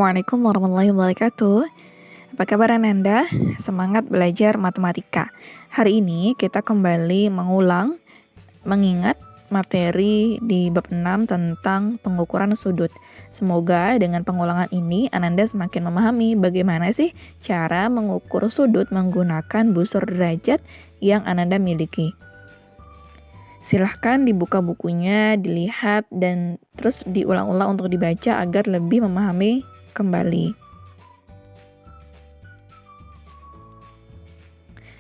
Assalamualaikum warahmatullahi wabarakatuh. Apa kabar Ananda? Semangat belajar matematika. Hari ini kita kembali mengingat materi di bab 6 tentang pengukuran sudut. Semoga dengan pengulangan ini Ananda semakin memahami bagaimana sih cara mengukur sudut menggunakan busur derajat yang Ananda miliki. Silahkan dibuka bukunya, dilihat, dan terus diulang-ulang untuk dibaca agar lebih memahami kembali.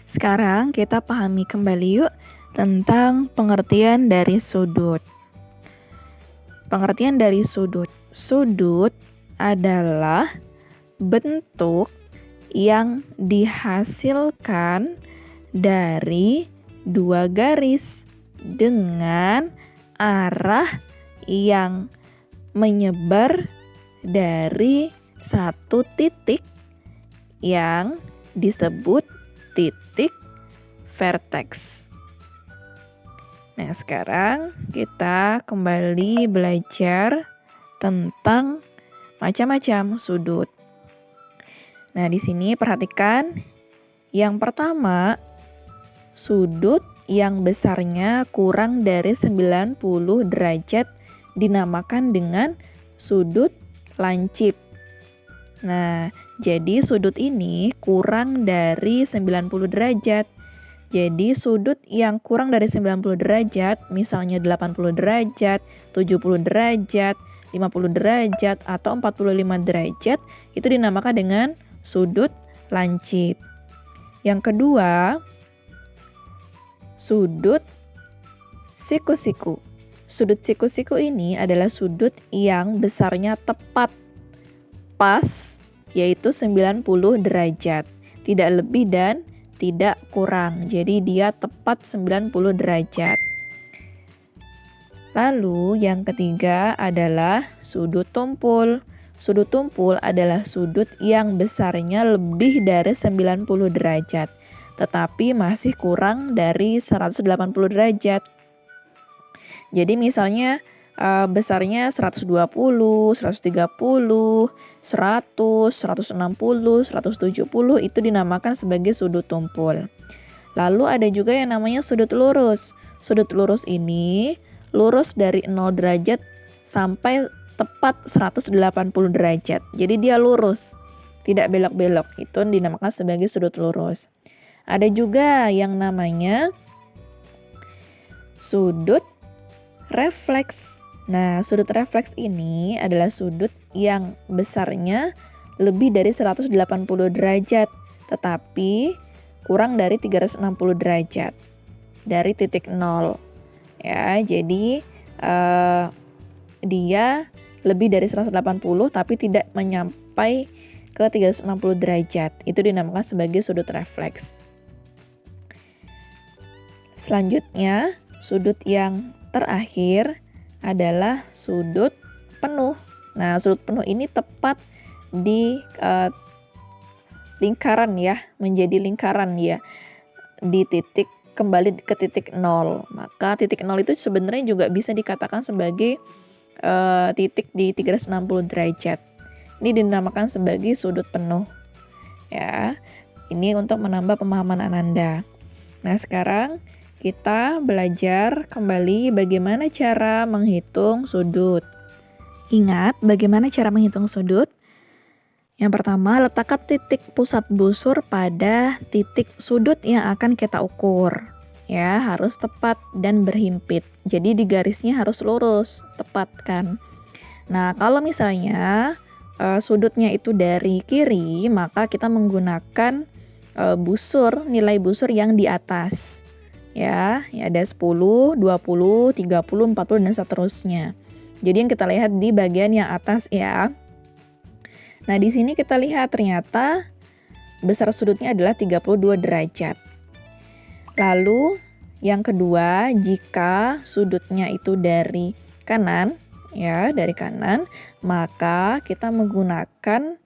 Sekarang kita pahami kembali yuk tentang pengertian dari sudut. Pengertian dari sudut. Sudut adalah bentuk yang dihasilkan dari dua garis dengan arah yang menyebar dari satu titik yang disebut titik vertex. Nah, sekarang kita kembali belajar tentang macam-macam sudut. Nah, di sini perhatikan yang pertama, sudut yang besarnya kurang dari 90 derajat dinamakan dengan sudut lancip. Nah, jadi sudut ini kurang dari 90 derajat. Jadi sudut yang kurang dari 90 derajat, misalnya 80 derajat, 70 derajat, 50 derajat, atau 45 derajat, itu dinamakan dengan sudut lancip. Yang kedua, sudut siku-siku. Sudut siku-siku ini adalah sudut yang besarnya tepat pas, yaitu 90 derajat. Tidak lebih dan tidak kurang. Jadi dia tepat 90 derajat. Lalu yang ketiga adalah sudut tumpul. Sudut tumpul adalah sudut yang besarnya lebih dari 90 derajat, tetapi masih kurang dari 180 derajat. Jadi misalnya besarnya 120, 130, 100, 160, 170 itu dinamakan sebagai sudut tumpul. Lalu ada juga yang namanya sudut lurus. Sudut lurus ini lurus dari 0 derajat sampai tepat 180 derajat. Jadi dia lurus, tidak belok-belok. Itu dinamakan sebagai sudut lurus. Ada juga yang namanya sudut refleks. Nah, sudut refleks ini adalah sudut yang besarnya lebih dari 180 derajat, tetapi kurang dari 360 derajat dari titik 0. Ya, jadi dia lebih dari 180 tapi tidak menyampai ke 360 derajat. Itu dinamakan sebagai sudut refleks. Selanjutnya, sudut yang terakhir adalah sudut penuh. Nah, sudut penuh ini tepat di lingkaran ya, menjadi lingkaran ya, di titik kembali ke titik 0. Maka titik 0 itu sebenarnya juga bisa dikatakan sebagai titik di 360 derajat. Ini dinamakan sebagai sudut penuh. Ya, ini untuk menambah pemahaman Ananda. Nah, sekarang kita belajar kembali bagaimana cara menghitung sudut. Ingat bagaimana cara menghitung sudut? Yang pertama, letakkan titik pusat busur pada titik sudut yang akan kita ukur. Ya, harus tepat dan berhimpit. Jadi di garisnya harus lurus, tepat kan. Nah, kalau misalnya sudutnya itu dari kiri, maka kita menggunakan nilai busur yang di atas. Ya ada 10, 20, 30, 40, dan seterusnya. Jadi yang kita lihat di bagian yang atas ya. Nah, di sini kita lihat ternyata besar sudutnya adalah 32 derajat. Lalu yang kedua, jika sudutnya itu dari kanan, ya dari kanan, maka kita menggunakan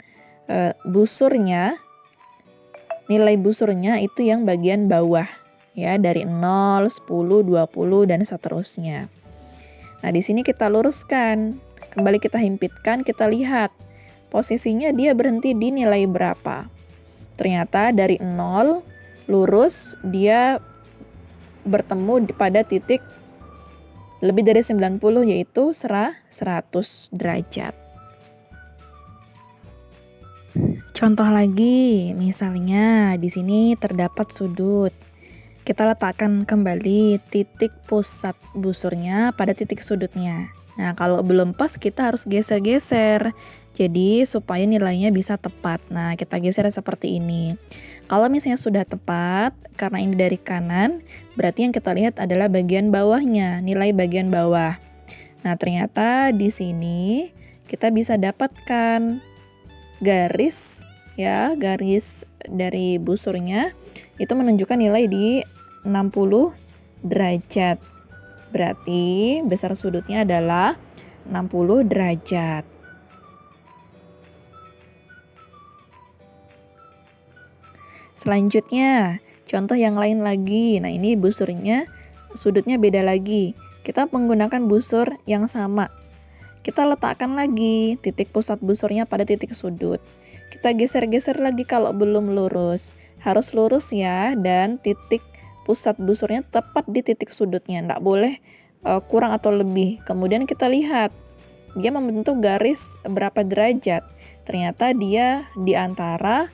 nilai busurnya itu yang bagian bawah. Ya, dari 0, 10, 20, dan seterusnya. Nah, di sini kita luruskan. Kembali kita himpitkan, kita lihat posisinya dia berhenti di nilai berapa. Ternyata dari 0 lurus dia bertemu pada titik lebih dari 90, yaitu 100 derajat. Contoh lagi, misalnya di sini terdapat sudut. Kita letakkan kembali titik pusat busurnya pada titik sudutnya. Nah, kalau belum pas kita harus geser-geser. Jadi supaya nilainya bisa tepat. Nah, kita geser seperti ini. Kalau misalnya sudah tepat, karena ini dari kanan, berarti yang kita lihat adalah bagian bawahnya, nilai bagian bawah. Nah, ternyata di sini kita bisa dapatkan garis ya, garis dari busurnya itu menunjukkan nilai di 60 derajat. Berarti besar sudutnya adalah 60 derajat. Selanjutnya, contoh yang lain lagi. Nah, ini busurnya, sudutnya beda lagi. Kita menggunakan busur yang sama. Kita letakkan lagi titik pusat busurnya pada titik sudut. Kita geser-geser lagi kalau belum lurus. Harus lurus ya, dan titik pusat busurnya tepat di titik sudutnya. Nggak boleh kurang atau lebih. Kemudian kita lihat, dia membentuk garis berapa derajat. Ternyata dia di antara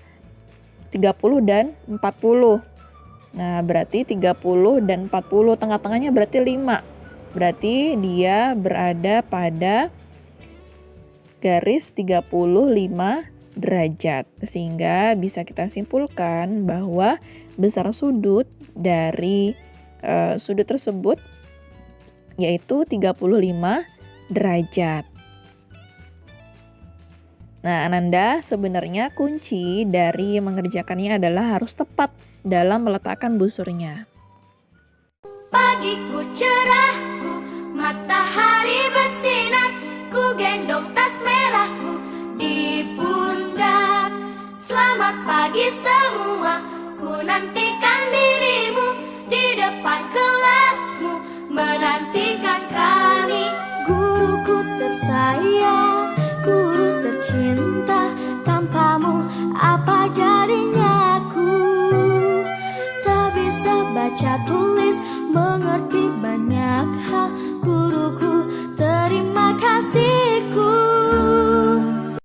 30 dan 40. Nah, berarti 30 dan 40, tengah-tengahnya berarti 5. Berarti dia berada pada garis 35 derajat. Sehingga bisa kita simpulkan bahwa besar sudut dari sudut tersebut yaitu 35 derajat. Nah, Ananda, sebenarnya kunci dari mengerjakannya adalah harus tepat dalam meletakkan busurnya. Pagiku cerahku, matahari bersinar, ku gendong tas merahku di pundak. Selamat pagi semua, ku nantikan dirimu di depan kelasmu, menantikan kami. Guruku tersayang, guru tercinta,